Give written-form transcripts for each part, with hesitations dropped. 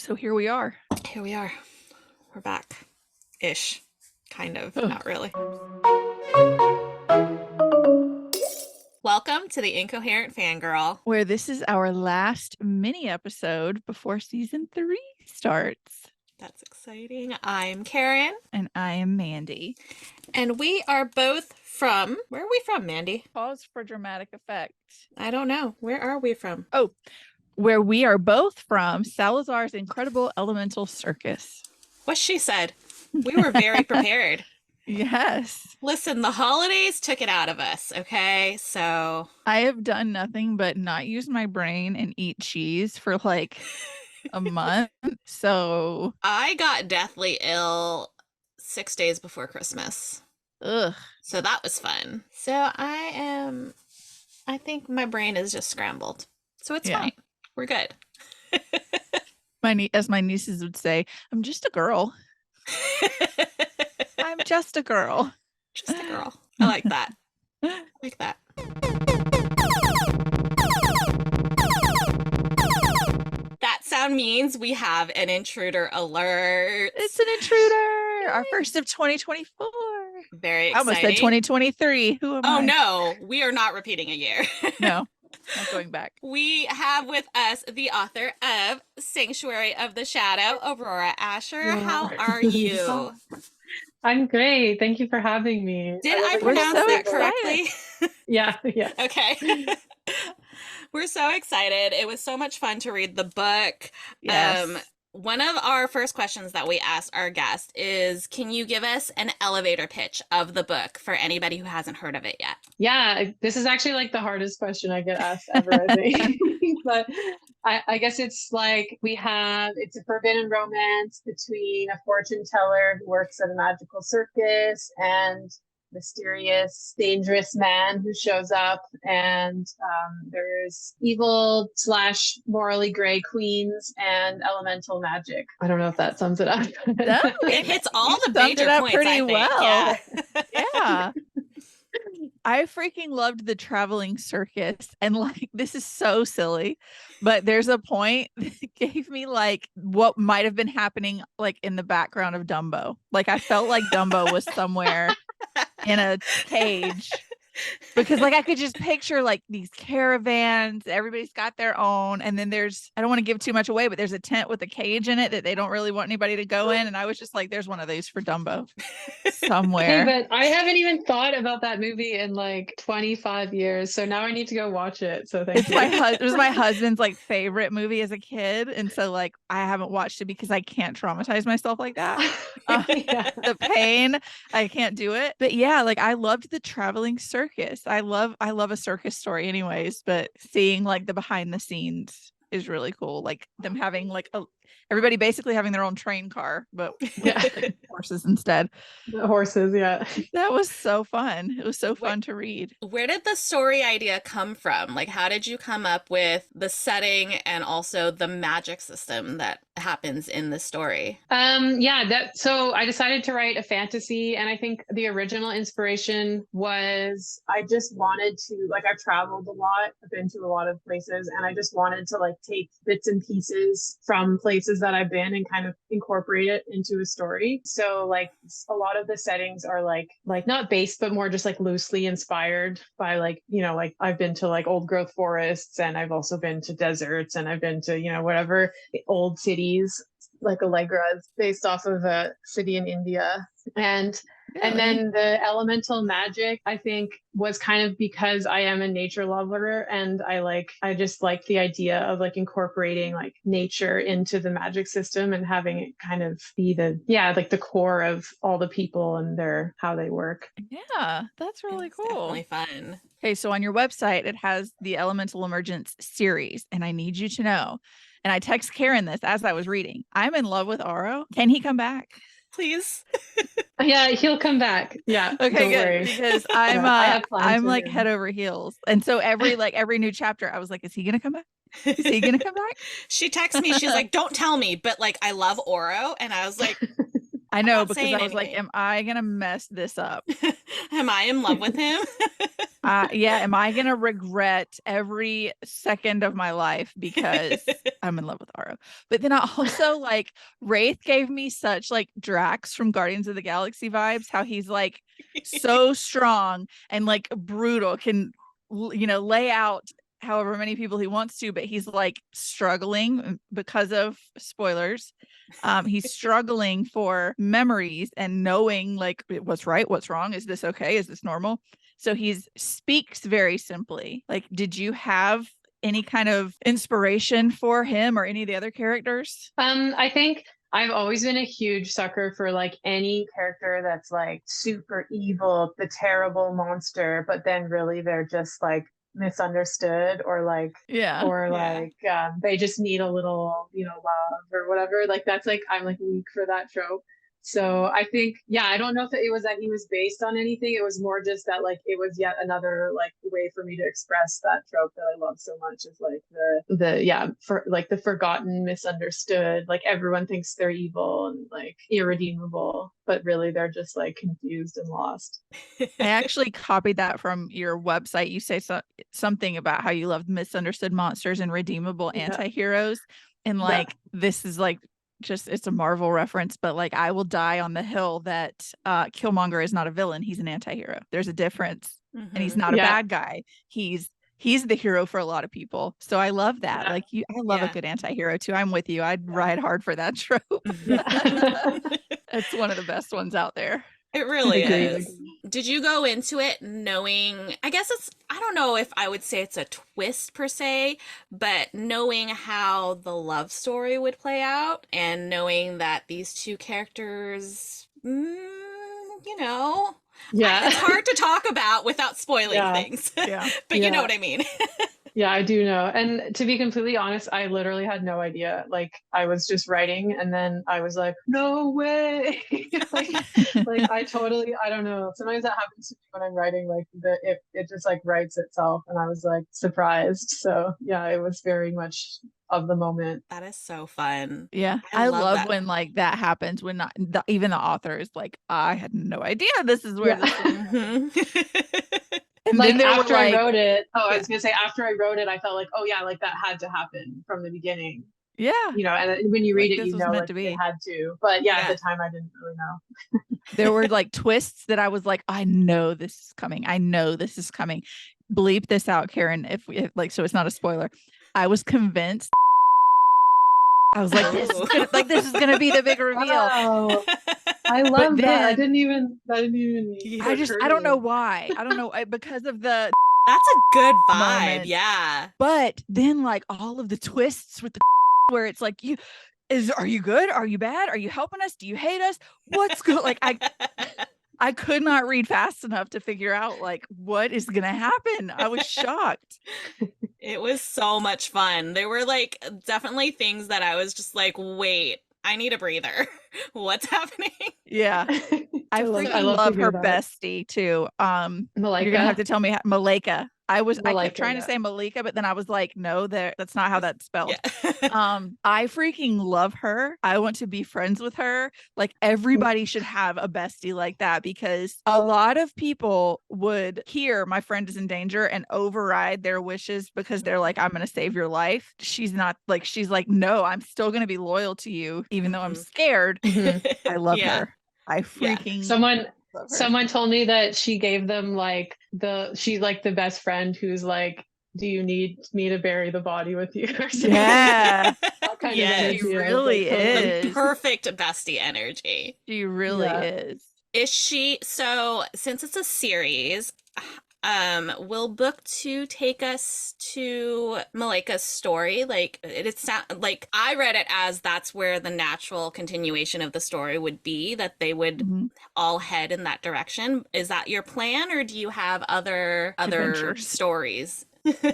So here we are. Here we are. We're back. Ish. Kind of. Ugh. Not really. Welcome to the Incoherent Fangirl. Where this is our last mini episode before season 3 starts. That's exciting. I'm Karin. And I am Mandy. And we are both from... Where are we from, Mandy? Pause for dramatic effect. I don't know. Where are we from? Oh, where we are both from Salazar's Incredible Elemental Circus. What she said. We were very prepared. Yes. Listen, the holidays took it out of us, okay? So... I have done nothing but not use my brain and eat cheese for like a month. So... I got deathly ill 6 days before Christmas. Ugh. So that was fun. So I think my brain is just scrambled. So it's fine. We're good. As my nieces would say, I'm just a girl. I'm just a girl. Just a girl. I like that. I like that. That sound means we have an intruder alert. It's an intruder. Our first of 2024. Very exciting. I almost said 2023. Who am I? Oh, no. We are not repeating a year. No, not going back. We have with us the author of Sanctuary of the Shadow, Aurora Asher. How are you? I'm great. Thank you for having me. Did I pronounce so that correctly? Yeah. Okay. We're so excited. It was so much fun to read the book. Yes. One of our first questions that we asked our guest is, can you give us an elevator pitch of the book for anybody who hasn't heard of it yet? Yeah, this is actually like the hardest question I get asked ever, I think. But I guess it's like it's a forbidden romance between a fortune teller who works at a magical circus and mysterious, dangerous man who shows up, and there's evil / morally gray queens and elemental magic. I don't know if that sums it up. No, It hits all the summed major it up points, pretty I think. well. Yeah. Yeah. I freaking loved the traveling circus, and like this is so silly, but there's a point that gave me like what might have been happening like in the background of Dumbo. Like I felt like Dumbo was somewhere in a cage, because like I could just picture like these caravans, everybody's got their own, and then I don't want to give too much away, but there's a tent with a cage in it that they don't really want anybody to go in, and I was just like, there's one of those for Dumbo somewhere. Hey, but I haven't even thought about that movie in like 25 years, so now I need to go watch it. So thank you. It was my husband's like favorite movie as a kid, and so like I haven't watched it because I can't traumatize myself like that. Yeah. The pain, I can't do it. But yeah, like I loved the traveling circus. I love a circus story anyways, but seeing like the behind the scenes is really cool. Like them having like everybody basically having their own train car, but with, like, horses instead. The horses, yeah. That was so fun. It was so fun to read. Where did the story idea come from? Like, how did you come up with the setting and also the magic system that happens in the story? So I decided to write a fantasy, and I think the original inspiration was I just wanted to, like, I've traveled a lot, I've been to a lot of places, and I just wanted to like take bits and pieces from places that I've been and kind of incorporate it into a story. So like a lot of the settings are like not based, but more just like loosely inspired by like, like I've been to like old growth forests, and I've also been to deserts, and I've been to, whatever old cities, like Allegra is based off of a city in India. And then the elemental magic, I think, was kind of because I am a nature lover, and I just like the idea of like incorporating like nature into the magic system and having it kind of be the core of all the people and how they work. Yeah, that's really It's cool. definitely fun. Okay, so on your website, it has the Elemental Emergence series, and I need you to know, and I text Karin this as I was reading, I'm in love with Oro. Can he come back? Please. Yeah, he'll come back. Yeah. Okay, don't good. worry. Because I'm like head over heels. And so every new chapter, I was like, is he gonna come back? Is he gonna come back? She texted me, she's like, don't tell me, but like I love Oro. And I was like, I know, not because saying I was like, anything. am I gonna mess this up? Am I in love with him? Yeah, am I gonna regret every second of my life because I'm in love with Aro. But then I also like Wraith gave me such like Drax from Guardians of the Galaxy vibes, how he's like so strong and like brutal, can lay out however many people he wants to, but he's like struggling because of spoilers. He's struggling for memories and knowing like what's right, what's wrong, is this okay, is this normal? So he speaks very simply. Like, did you have any kind of inspiration for him or any of the other characters? I think I've always been a huge sucker for like any character that's like super evil, the terrible monster, but then really they're just like misunderstood, or like Yeah. they just need a little, love or whatever. Like that's like I'm like weak for that trope. So I think, yeah, I don't know if it was that he was based on anything. It was more just that like it was yet another like way for me to express that trope that I love so much, is like for like the forgotten, misunderstood, like everyone thinks they're evil and like irredeemable, but really they're just like confused and lost. I actually copied that from your website. You say something about how you love misunderstood monsters and redeemable anti-heroes. And like, this is like, just, it's a Marvel reference, but like, I will die on the hill that Killmonger is not a villain. He's an anti-hero. There's a difference. And he's not a bad guy. He's the hero for a lot of people. So I love that. Like I love a good anti-hero too. I'm with you. I'd ride hard for that trope. It's one of the best ones out there. It really is. Did you go into it knowing, I don't know if I would say it's a twist per se, but knowing how the love story would play out and knowing that these two characters, it's hard to talk about without spoiling things. But you know what I mean? Yeah, I do know. And to be completely honest, I literally had no idea. Like I was just writing and then I was like, no way. like I don't know. Sometimes that happens to me when I'm writing, like it just like writes itself, and I was like surprised. So yeah, it was very much of the moment. That is so fun. Yeah. I love when like that happens, when even the author is like, I had no idea this is where this is. And like then after I wrote it, I was gonna say after I wrote it, I felt like, oh yeah, like that had to happen from the beginning. Yeah. And when you read like, it, you know, like it had to. But at the time I didn't really know. There were like twists that I was like, I know this is coming. I know this is coming. Bleep this out, Karin, if like, so it's not a spoiler. I was convinced. I was like, this is gonna be the big reveal. Wow. I love that. I didn't even I don't know why. I don't know, because of the that's a good vibe moment. Yeah. But then like all of the twists with the where it's like, are you good? Are you bad? Are you helping us? Do you hate us? What's good? Like I could not read fast enough to figure out like what is gonna happen. I was shocked. It was so much fun. There were like definitely things that I was just like, wait, I need a breather. What's happening? Yeah. I love her bestie too. Malika. You're gonna have to tell me Malika. I kept trying to say Malika, but then I was like, no, that's not how that's spelled. Yeah. I freaking love her. I want to be friends with her. Like everybody should have a bestie like that, because a lot of people would hear my friend is in danger and override their wishes because they're like, I'm going to save your life. She's like, no, I'm still going to be loyal to you, even though I'm scared. I love her. I freaking Someone told me that she gave them like she's like the best friend who's like, do you need me to bury the body with you? Or something? Yeah. She really is. The perfect bestie energy. She really is. Is she, so since it's a series, will book 2 take us to Malika's story? Like it's like I read it as that's where the natural continuation of the story would be, that they would all head in that direction. Is that your plan, or do you have other stories?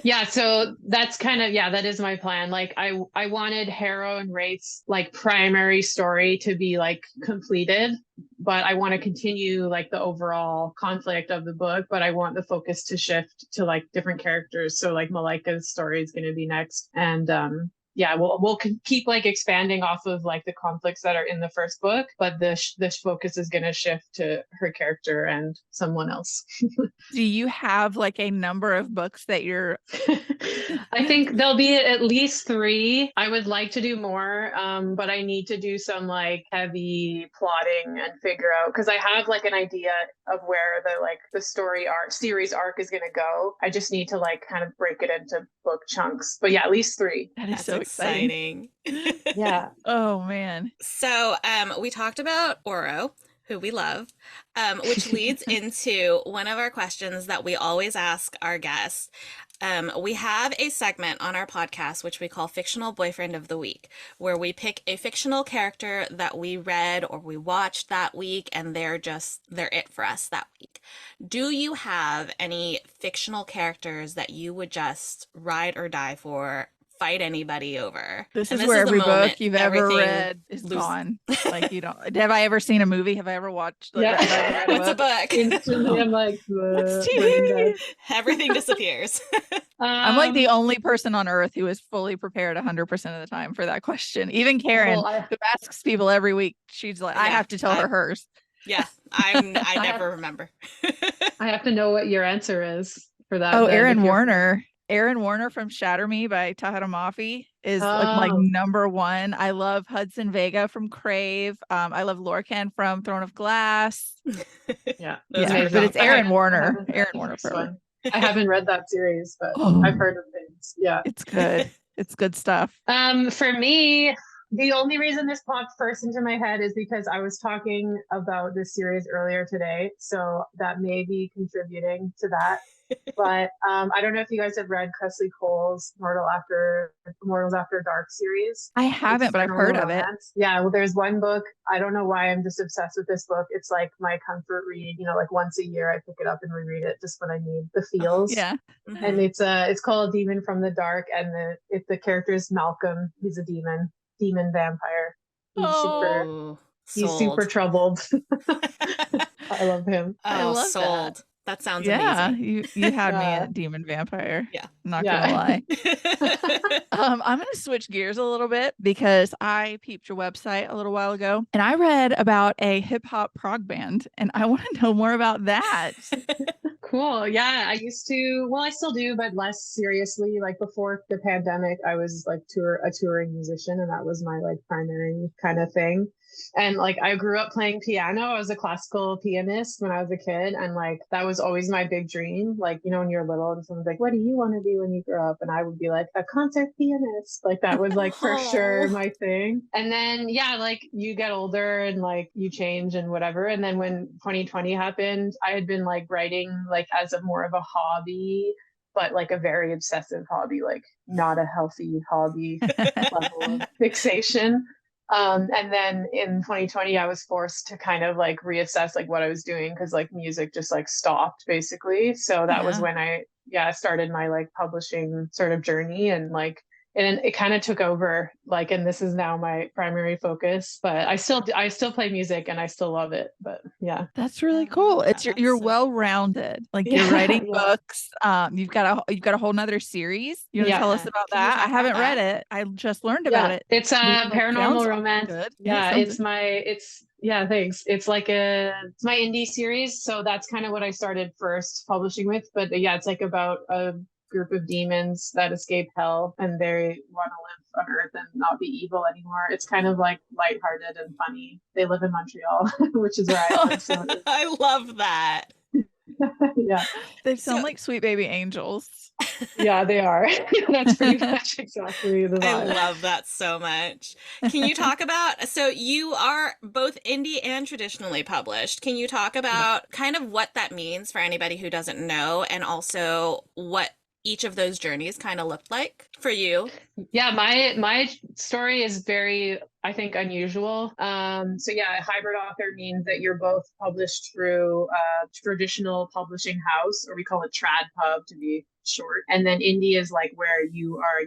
Yeah, so that's kind of, that is my plan. Like I wanted Harrow and Wraith's like primary story to be like completed, but I want to continue like the overall conflict of the book, but I want the focus to shift to like different characters. So like Malika's story is going to be next, and yeah, we'll keep like expanding off of like the conflicts that are in the first book, but the focus is going to shift to her character and someone else. Do you have like a number of books that you're I think there'll be at least 3. I would like to do more, but I need to do some like heavy plotting and figure out, because I have like an idea of where the story arc series arc is going to go. I just need to like kind of break it into book chunks. But yeah, at least 3. that is That's so exciting. Yeah. Oh man. So we talked about Oro, who we love, which leads into one of our questions that we always ask our guests. We have a segment on our podcast which we call Fictional Boyfriend of the Week, where we pick a fictional character that we read or we watched that week, and they're it for us that week. Do you have any fictional characters that you would just ride or die for, fight anybody over? This And is where every moment book you've ever everything read is gone. Like you don't. Have I ever seen a movie? Have I ever watched? Like, Yeah. have I ever read What's a book? Instantly, I'm like, What's Breaking Bad. TV? Everything disappears. I'm like the only person on earth who is fully prepared 100% of the time for that question. Even Karin, Well, who asks people every week, she's like, I Yeah, have to tell her hers. Yeah, I never remember. I have to know what your answer is for that. Oh, then, Aaron if you're- Warner. Aaron Warner from Shatter Me by Tahara Mafi is like my Oh. number one. I love Hudson Vega from Crave. I love Lorcan from Throne of Glass. Yeah, Those Yeah, are but it's I Aaron haven't- Warner. Aaron Warner forever. I haven't read that series, but Oh. I've heard of things. Yeah. It's good. It's good stuff. For me, the only reason this popped first into my head is because I was talking about this series earlier today, so that may be contributing to that. But I don't know if you guys have read Cressley Cole's Mortals After Dark series. I haven't, It's but I've heard of it. romance. Yeah, well, there's one book. I don't know why I'm just obsessed with this book. It's like my comfort read. You know, like once a year I pick it up and reread it just when I need the feels. Yeah. And it's called Demon from the Dark, and the character is Malcolm. He's a demon vampire. He's super troubled. I love him. I Oh, love sold. That sounds Yeah, amazing. you had me Yeah. at Demon Vampire. Yeah. Not Yeah. gonna lie. I'm gonna switch gears a little bit because I peeped your website a little while ago and I read about a hip hop prog band and I want to know more about that. Cool. Yeah, I used to, well, I still do, but less seriously. Like before the pandemic, I was like a touring musician, and that was my like primary kind of thing. And like I grew up playing piano. I was a classical pianist when I was a kid, and like that was always my big dream. Like, you know, when you're little and someone's like, what do you want to do when you grow up? And I would be like, a concert pianist. Like that was like for sure my thing. And then yeah, like you get older and like you change and whatever. And then when 2020 happened, I had been like writing like as a more of a hobby, but like a very obsessive hobby, like not a healthy hobby level of fixation. And then in 2020, I was forced to kind of like reassess like what I was doing, because like music just like stopped basically. So that was when I started my like publishing sort of journey, and like and it kind of took over, like, and this is now my primary focus. But I still play music and I still love it. But yeah, That's really cool. It's you're so well-rounded. Like you're writing books. You've got a whole nother series. You want to tell us about Can you that? talk I haven't about read that? it. I just learned about it. It's Sounds paranormal romance. good. Yeah, sounds thanks. It's like it's my indie series, so that's kind of what I started first publishing with. But yeah, it's like about a group of demons that escape hell, and they want to live on Earth and not be evil anymore. It's kind of like lighthearted and funny. They live in Montreal, which is where I live. So I love that. yeah, They sound like sweet baby angels. yeah, they are. That's pretty much exactly the I vibe. love that so much. Can you talk about, so you are both indie and traditionally published. Can you talk about kind of what that means for anybody who doesn't know, and also what each of those journeys kind of looked like for you? Yeah, my story is very, I think, unusual. So yeah, a hybrid author means that you're both published through a traditional publishing house, or we call it trad pub to be short. And then indie is like where you are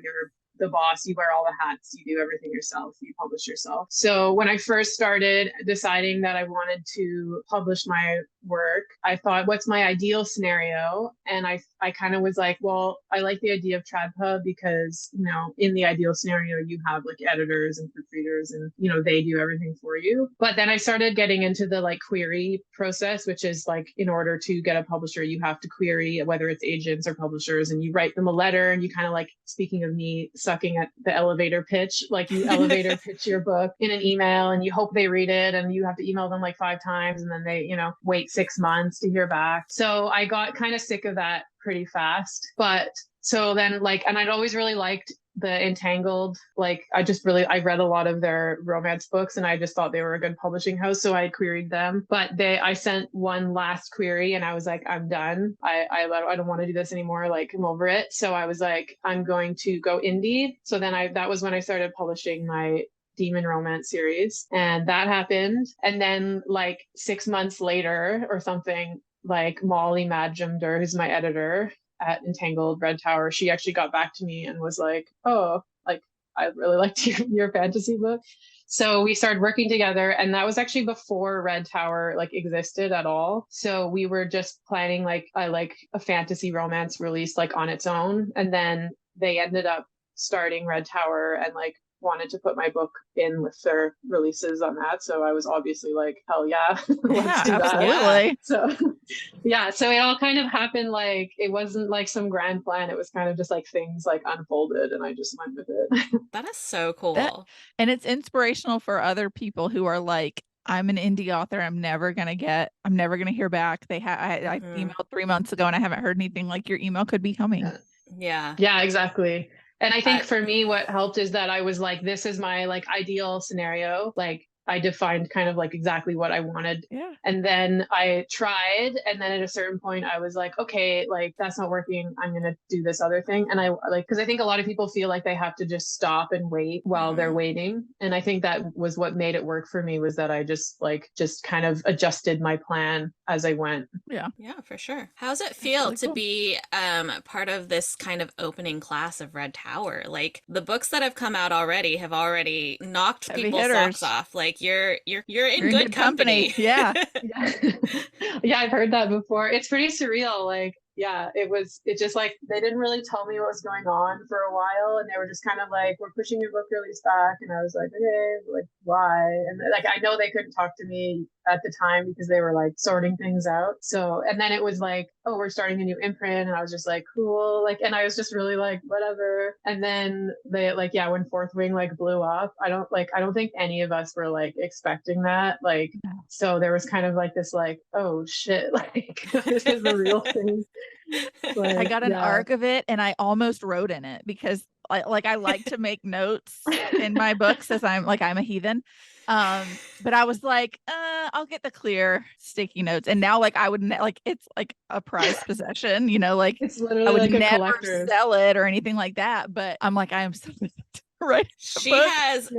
the boss, you wear all the hats, you do everything yourself, you publish yourself. So when I first started deciding that I wanted to publish my work, I thought, what's my ideal scenario? And I kind of was like, well, I like the idea of TradPub because, you know, in the ideal scenario, you have like editors and proofreaders and, you know, they do everything for you. But then I started getting into the like query process, which is like, in order to get a publisher, you have to query whether it's agents or publishers, and you write them a letter, and you kind of like, speaking of me sucking at the elevator pitch, like you elevator pitch your book in an email and you hope they read it, and you have to email them like 5 times and then they, you know, wait 6 months to hear back. So I got kind of sick of that pretty fast. But so then like, and I'd always really liked the Entangled, like I read a lot of their romance books and I just thought they were a good publishing house, so I queried them. But I sent one last query and I was like, I'm done. I don't want to do this anymore, like I'm over it. So I was like, I'm going to go indie. So then that was when I started publishing my demon romance series, and that happened. And then like 6 months later or something, like Molly Madjumder, who's my editor at Entangled Red Tower, she actually got back to me and was like, oh, like I really liked your fantasy book. So we started working together, and that was actually before Red Tower like existed at all. So we were just planning like a fantasy romance release like on its own, and then they ended up starting Red Tower and like wanted to put my book in with their releases on that. So I was obviously like, hell yeah, let's do absolutely. that. So yeah, so it all kind of happened, like it wasn't like some grand plan. It was kind of just like things like unfolded and I just went with it. That is so cool. And it's inspirational for other people who are like, I'm an indie author. I'm never going to hear back. I emailed 3 months ago and I haven't heard anything. Like, your email could be coming. Yeah. Yeah, exactly. And I think for me, what helped is that I was like, this is my like ideal scenario. Like I defined kind of like exactly what I wanted. Yeah. And then I tried. And then at a certain point, I was like, okay, like that's not working. I'm going to do this other thing. And I like, because I think a lot of people feel like they have to just stop and wait while they're waiting. And I think that was what made it work for me, was that I just kind of adjusted my plan as I went. Yeah. Yeah, for sure. How's it feel really to cool. be part of this kind of opening class of Red Tower? Like the books that have come out already have already knocked Heavy people's hitters. socks off. Like you're in good company. Yeah. Yeah, I've heard that before. It's pretty surreal. Like, yeah, it just like, they didn't really tell me what was going on for a while. And they were just kind of like, we're pushing your book release back. And I was like, okay, like why? And like, I know they couldn't talk to me at the time because they were like sorting things out. So, and then it was like, oh, we're starting a new imprint. And I was just like, cool. Like, and I was just really like, whatever. And then they like, yeah, when Fourth Wing like blew up, I don't think any of us were like expecting that. Like, so there was kind of like this, like, oh shit, like this is the real thing. Like, I got an arc of it and I almost wrote in it because I like to make notes in my books as I'm a heathen. But I was like, I'll get the clear sticky notes. And now like I would it's like a prized possession, you know, like it's literally I would like never sell it or anything like that. But I'm like, I am so right. She has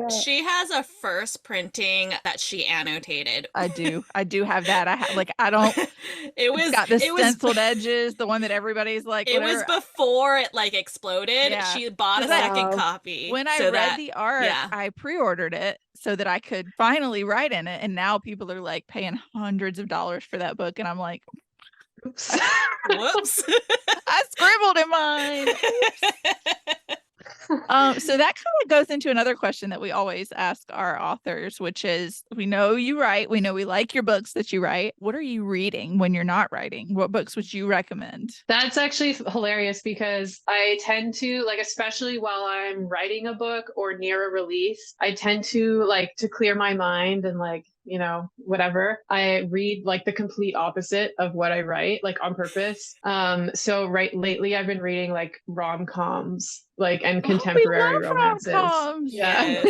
a first printing that she annotated. I do have that. I don't. It's got the stenciled edges, the one that everybody's like. It was before it like exploded. Yeah. She bought a second copy. When I read the art, I pre-ordered it so that I could finally write in it, and now people are like paying hundreds of dollars for that book, and I'm like, oops, whoops, I scribbled in mine. So that kind of goes into another question that we always ask our authors, which is, we know you write, we know we like your books that you write. What are you reading when you're not writing? What books would you recommend? That's actually hilarious because I tend to, like, especially while I'm writing a book or near a release, I tend to like to clear my mind and like, you know, whatever. I read like the complete opposite of what I write, like on purpose. So lately I've been reading like rom-coms, like, and contemporary romances. Rom-coms. Yeah.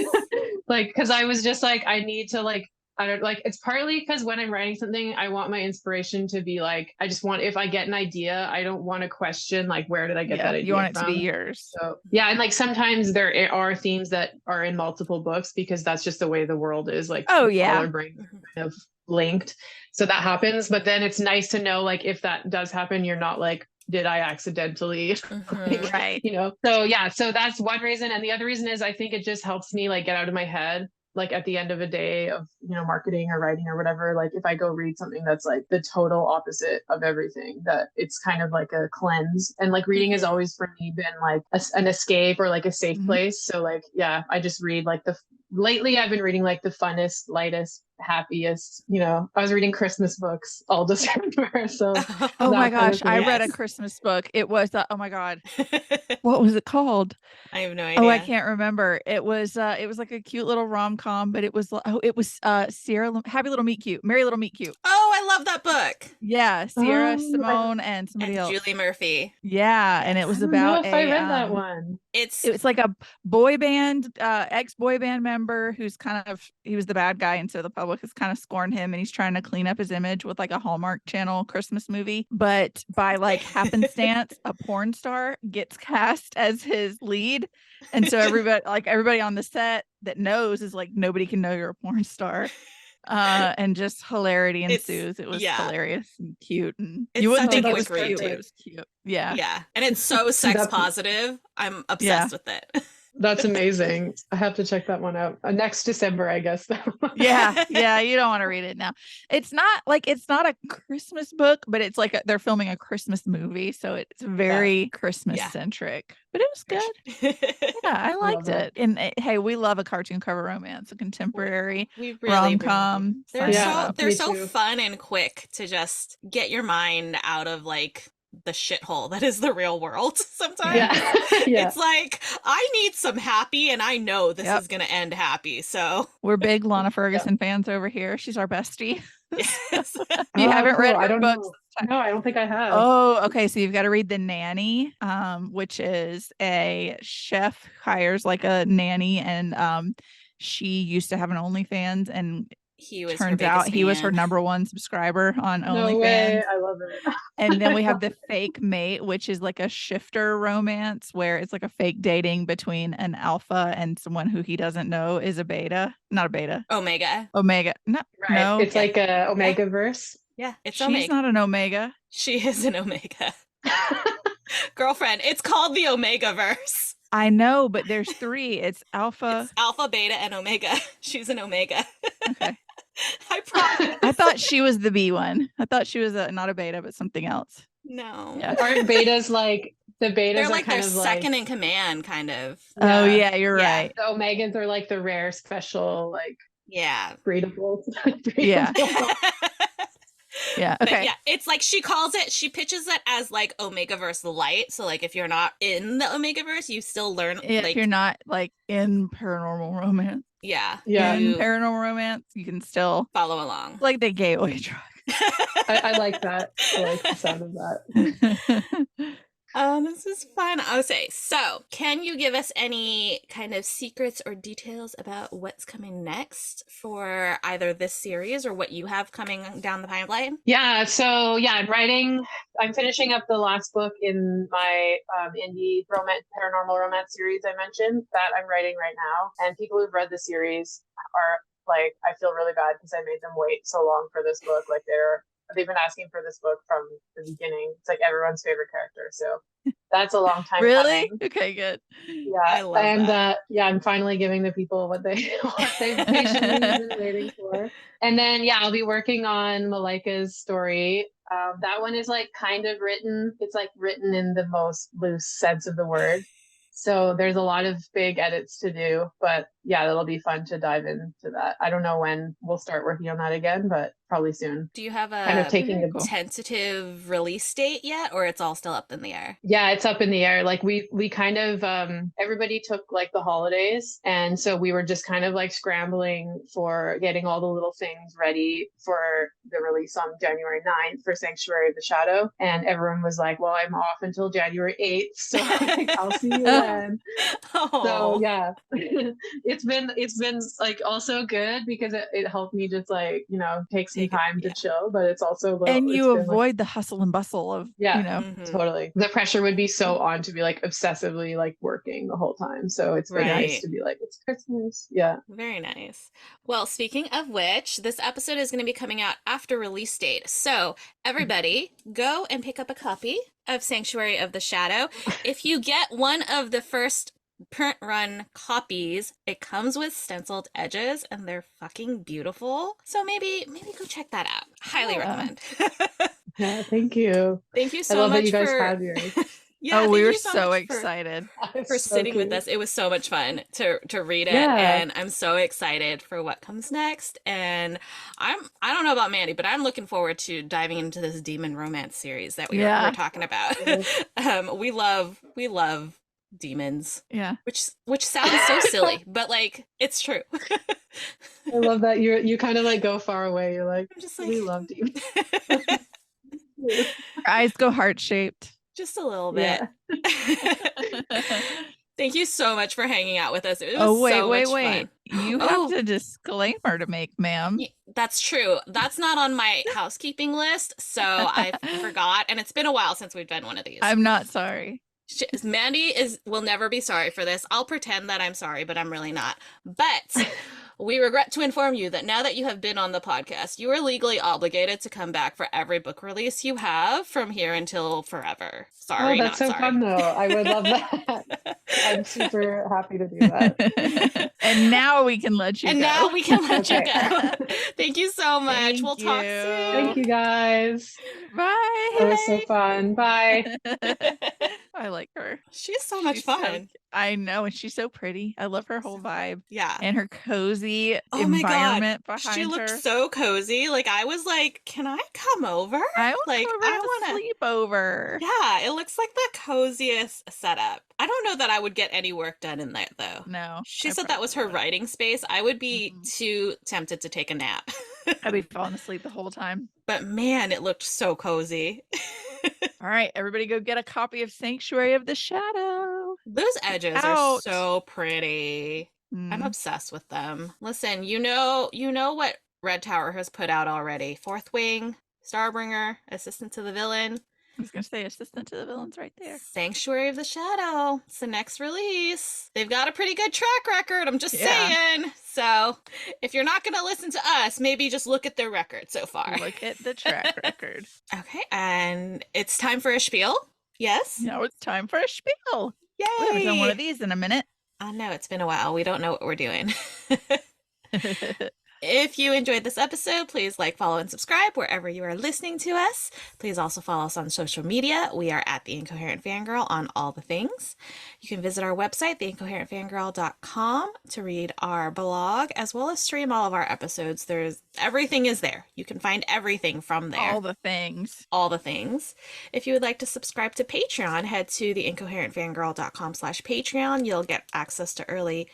Like, because I was just like, I need to like, I don't like, it's partly because when I'm writing something, I want my inspiration to be like, I just want, if I get an idea, I don't want to question like, where did I get that idea you want it from? to be yours. So yeah, and like sometimes there are themes that are in multiple books because that's just the way the world is, like, all our brains are kind of linked. So that happens, but then it's nice to know, like, if that does happen, you're not like did I accidentally, Mhm. Right. So yeah, so that's one reason. And the other reason is I think it just helps me like get out of my head. Like at the end of a day of, marketing or writing or whatever, like if I go read something that's like the total opposite of everything, that it's kind of like a cleanse. And like reading has Mhm. always for me been like an escape or like a safe Mhm. place. So like, yeah, I just read like lately I've been reading like the funnest, lightest, happiest, I was reading Christmas books all December. So Oh my that kind of gosh, I thing. read a Yes. Christmas book. It was oh my God. What was it called? I have no Oh, I idea. can't remember. It was like a cute little rom-com, but it was Happy Little Meet Cute, Merry Little Meet Cute. Oh, I love that book. Yeah, Sierra Simone and somebody And else. Julie Murphy. Yeah, and it I was Yes. don't know about if I read that one. It's it was like a boy band, ex-boy band member who's he was the bad guy, and so the public has kind of scorned him, and he's trying to clean up his image with like a Hallmark Channel Christmas movie. But by like happenstance, a porn star gets cast as his lead. And so everybody on the set that knows is like, nobody can know you're a porn star. And just hilarity it's ensues. It was yeah. hilarious and cute, and you It's wouldn't such a think it That's was quick cute, read. but it perfect. was cute. Yeah. Yeah. And it's so See, sex positive. I'm Yeah. obsessed with it. that's amazing. I have to check that one out. Next December, I guess. Yeah, yeah, you don't want to read it now. It's not a Christmas book, but it's like they're filming a Christmas movie, so it's very Christmas Yeah. centric. But it was good. Yeah, I liked Love it. it. And hey, we love a cartoon cover romance, a contemporary We really, really do. rom-com. They're Sign us Yeah, so up. they're me so too. fun and quick to just get your mind out of like the shithole that is the real world sometimes. Yeah. Yeah. It's like I need some happy and I know this Yep. is gonna end happy. So We're big Lana Ferguson fans over here. She's our bestie. yes. You Oh, haven't cool. read I her don't books. know. No, I don't think I have. Oh, okay. So you've got to read The Nanny, which is a chef who hires like a nanny, and she used to have an OnlyFans, and He was her turns out biggest he was her fan. number one subscriber on No way. OnlyFans. I love it. And then we I have love The Fake Mate, which is like a shifter romance where it's like a fake dating between an alpha and someone who he doesn't know is a beta. Not a beta. Omega. Omega. No, Right. no. It's like a Omega verse. Yeah, it's She's Omega. not an Omega. She is an Omega. Girlfriend, it's called the Omega verse. I know, but there's three. It's alpha. It's Alpha, Beta, and Omega. She's an Omega. Okay. I promise. I thought she was the B one. I thought she was not a beta, but something else. No. Yeah. Aren't betas like the betas They're are like kind their of second in command, kind of. Oh yeah, you're Yeah. right. The Omegas are like the rare special, like Yeah. breedable. Yeah. Yeah. But Okay. yeah, it's like she pitches it as like Omegaverse light. So like if you're not in the Omegaverse, you still learn If like you're not like in paranormal romance, yeah. Yeah. in You paranormal romance, you can still follow along. like the gateway drug. I like that. I like the sound of that. This is fun. I would say. So, can you give us any kind of secrets or details about what's coming next for either this series or what you have coming down the pipeline? Yeah. So yeah, I'm finishing up the last book in my indie paranormal romance series I mentioned that I'm writing right now. And people who've read the series are like, I feel really bad because I made them wait so long for this book. Like they've been asking for this book from the beginning. It's like everyone's favorite character. So that's a long time Really? coming. Okay, good. Yeah. I love that. Yeah, I'm finally giving the people what they've patiently been waiting for. And then yeah, I'll be working on Malika's story. That one is like kind of written. It's like written in the most loose sense of the word. So there's a lot of big edits to do, but yeah, it'll be fun to dive into that. I don't know when we'll start working on that again, but probably soon. Do you have Kind of a taking Very a cool. tentative release date yet, or it's all still up in the air? Yeah, it's up in the air. Like we kind of everybody took like the holidays, and so we were just kind of like scrambling for getting all the little things ready for the release on January 9th for Sanctuary of the Shadow. And everyone was like, well, I'm off until January 8th, so like, I'll see you then. So Oh, yeah, it's been like also good because it helped me just like, take some time to chill, but it's also and it's you been like, avoid the hustle and bustle of totally. The pressure would be so on to be like obsessively like working the whole time. So it's been nice to be like, it's Christmas. Yeah. Very nice. Well, speaking of which, this episode is going to be coming out after release date. So, everybody, go and pick up a copy of Sanctuary of the Shadow. If you get one of the first print run copies, it comes with stenciled edges and they're fucking beautiful. So maybe go check that out. Highly recommend. Yeah, thank you. Thank you so I love much that you guys for have yours. Yeah, we thank were you so so much excited for sitting with us. It was so much fun to read it, Yeah. and I'm so excited for what comes next. And I don't know about Mandy, but I'm looking forward to diving into this demon romance series that we're talking about. We love demons. Yeah. Which sounds so silly, but like it's true. I love that you kind of like go far away. You're like, I'm just like, we love demons. Your eyes go heart-shaped. Just a little bit. Thank you so much for hanging out with us. It was so much fun. You have a disclaimer to make, ma'am. That's true. That's not on my housekeeping list, so I forgot. And it's been a while since we've done one of these. I'm not sorry. Mandy will never be sorry for this. I'll pretend that I'm sorry, but I'm really not. But we regret to inform you that now that you have been on the podcast, you are legally obligated to come back for every book release you have from here until forever. Sorry, that's so fun though. I would love that. I'm super happy to do that. And now we can let you go. And now we can let you go. Thank you so much. We'll talk soon. Thank you guys. Bye. That was so fun. Bye. I like her. She's so much fun. I know, and she's so pretty. I love her whole vibe. Yeah. And her cozy environment behind her. She looked so cozy. Like I was like, can I come over? I want to sleep over. Yeah, it looks like the coziest setup. I don't know that I would get any work done in there though. No. She said that was her writing space. I would be too tempted to take a nap. I'd be falling asleep the whole time. But man, it looked so cozy. All right, everybody go get a copy of Sanctuary of the Shadow. Those edges are so pretty. I'm obsessed with them. Listen, you know what Red Tower has put out already. Fourth Wing, Starbringer, Assistant to the Villain. I was going to say Assistant to the Villain's right there. Sanctuary of the Shadow. It's the next release. They've got a pretty good track record, I'm just saying. So if you're not going to listen to us, maybe just look at their record so far. Look at the track record. Okay, and it's time for a spiel. Yes? Now it's time for a spiel. Yay! We haven't done one of these in a minute. I know, it's been a while. We don't know what we're doing. If you enjoyed this episode, please like, follow, and subscribe wherever you are listening to us. Please also follow us on social media. We are at The Incoherent Fangirl on all the things. You can visit our website, theincoherentfangirl.com, to read our blog, as well as stream all of our episodes. Everything is there. You can find everything from there. All the things. All the things. If you would like to subscribe to Patreon, head to theincoherentfangirl.com/Patreon. You'll get access to early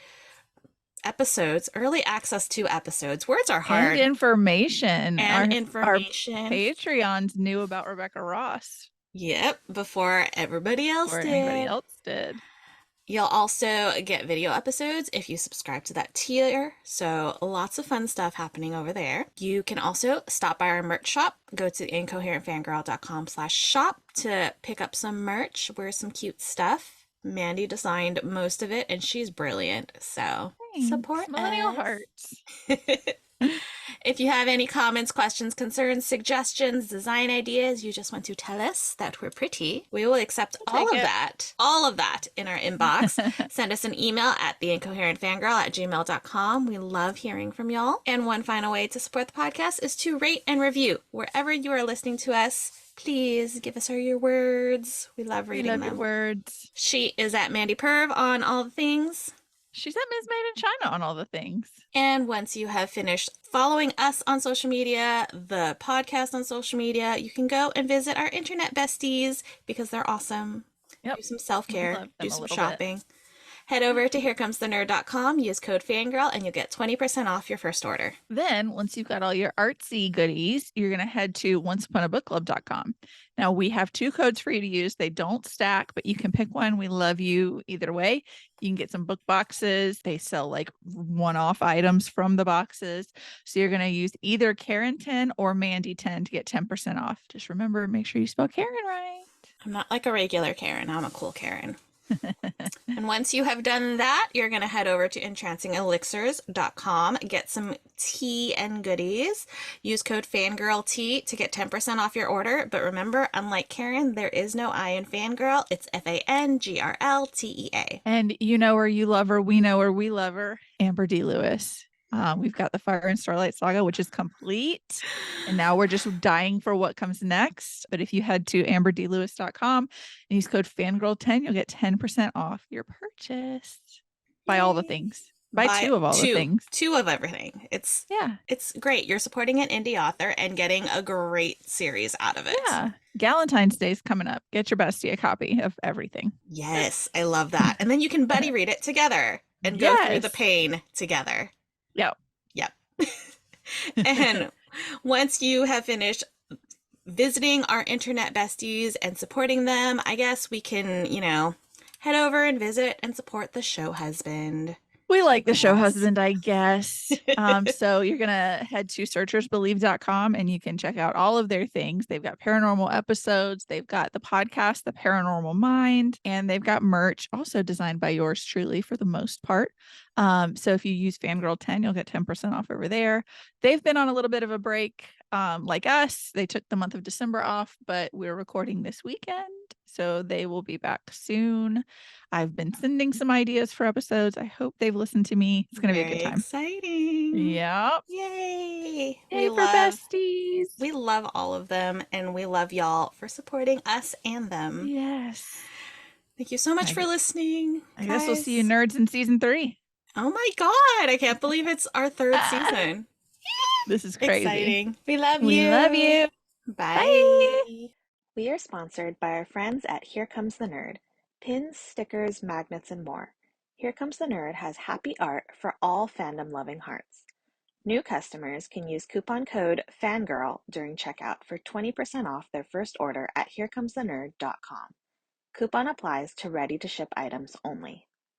access to episodes. Words are hard. And information. Our Patreons knew about Rebecca Ross. Yep, before everybody else did. You'll also get video episodes if you subscribe to that tier. So lots of fun stuff happening over there. You can also stop by our merch shop. Go to incoherentfangirl.com/shop to pick up some merch. Wear some cute stuff. Mandy designed most of it, and she's brilliant. So support Millennial us. Hearts. If you have any comments, questions, concerns, suggestions, design ideas, you just want to tell us that we're pretty, we will accept all of that in our inbox. Send us an email at theincoherentfangirl@gmail.com. We love hearing from y'all. And one final way to support the podcast is to rate and review wherever you are listening to us. Please give us your words. We love reading them. Your words. She is at Mandy Perv on all the things. She's at Ms. Made in China on all the things. And once you have finished following us on social media, the podcast on social media, you can go and visit our internet besties because they're awesome. Yep. Do some self-care, do some shopping. Head over to herecomesthenerd.com, use code fangirl, and you'll get 20% off your first order. Then, once you've got all your artsy goodies, you're going to head to onceuponabookclub.com. Now, we have 2 codes for you to use. They don't stack, but you can pick one. We love you either way. You can get some book boxes. They sell like one-off items from the boxes. So you're going to use either Karin 10 or Mandy 10 to get 10% off. Just remember, make sure you spell Karin right. I'm not like a regular Karin. I'm a cool Karin. And once you have done that, you're going to head over to entrancingelixirs.com, get some tea and goodies. Use code FANGIRLT to get 10% off your order. But remember, unlike Karin, there is no I in fangirl. It's FANGRLTEA. And you know her, you love her, we know her, we love her, Amber D. Lewis. We've got the Fire and Starlight Saga, which is complete. And now we're just dying for what comes next. But if you head to amberdlewis.com and use code FANGIRL10, you'll get 10% off your purchase. Buy all the things. Buy 2 of all the things. 2 of everything. It's great. You're supporting an indie author and getting a great series out of it. Yeah. Galentine's Day is coming up. Get your bestie a copy of everything. Yes, I love that. And then you can buddy read it together and go through the pain together. Yep. And once you have finished visiting our internet besties and supporting them, I guess we can, head over and visit and support the show husband. We like the show husband, I guess. So you're going to head to searchersbelieve.com and you can check out all of their things. They've got paranormal episodes. They've got the podcast, The Paranormal Mind, and they've got merch also designed by yours truly for the most part. So if you use Fangirl10, you'll get 10% off over there. They've been on a little bit of a break like us. They took the month of December off, but we're recording this weekend. So they will be back soon. I've been sending some ideas for episodes. I hope they've listened to me. It's going to be a good time. Exciting. Yep. Yay. Yay for besties. We love all of them, and we love y'all for supporting us and them. Yes. Thank you so much for listening. I guess we'll see you nerds in season 3. Oh my God. I can't believe it's our 3rd season. This is crazy. Exciting. We love you. We love you. Bye. Bye. We are sponsored by our friends at Here Comes the Nerd. Pins, stickers, magnets, and more. Here Comes the Nerd has happy art for all fandom-loving hearts. New customers can use coupon code FANGIRL during checkout for 20% off their first order at herecomesthenerd.com. Coupon applies to ready-to-ship items only.